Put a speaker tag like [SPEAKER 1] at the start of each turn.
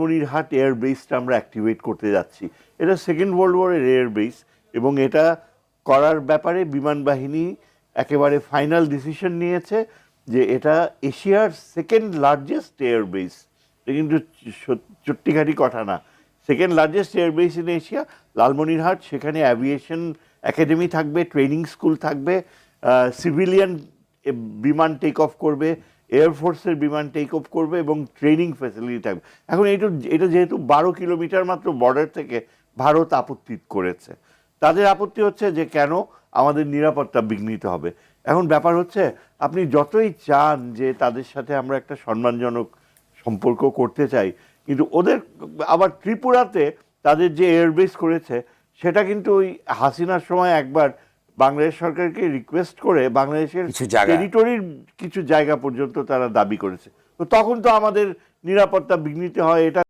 [SPEAKER 1] মনিরহাট air বেসটা আমরা activate করতে যাচ্ছি। এটা সেকেন্ড ওয়ার্ল্ড ওয়ারের এয়ার বেস এবং এটা করার ব্যাপারে বিমান বাহিনী একেবারে ফাইনাল ডিসিশন নিয়েছে যে এটা এশিয়ার সেকেন্ড লার্জেস্ট এয়ার বেস। এটা কিন্তু চট্টিঘাটি কথা না, second largest air base in Asia Lalmonirhat. সেখানে অ্যাভিয়েশন একাডেমি থাকবে, ট্রেনিং স্কুল থাকবে, সিভিলিয়ান বিমান টেক অফ করবে, এয়ারফোর্সের বিমান টেক অফ করবে এবং ট্রেনিং ফ্যাসিলিটি থাকবে। এখন এটা যেহেতু 12 কিলোমিটার মাত্র বর্ডার থেকে, ভারত আপত্তি করেছে। তাদের আপত্তি হচ্ছে যে কেন আমাদের নিরাপত্তা বিঘ্নিত হবে। এখন ব্যাপার হচ্ছে আপনি যতই চান যে তাদের সাথে আমরা একটা সম্মানজনক সম্পর্ক করতে চাই, কিন্তু ওদের আবার ত্রিপুরাতে তাদের যে এয়ারবেস করেছে সেটা কিন্তু ওই হাসিনার সময় একবার বাংলাদেশ সরকারকে রিকোয়েস্ট করে বাংলাদেশের টেরিটরির কিছু জায়গা পর্যন্ত তারা দাবি করেছে। তো তখন তো আমাদের নিরাপত্তা বিঘ্নিত হয়। এটা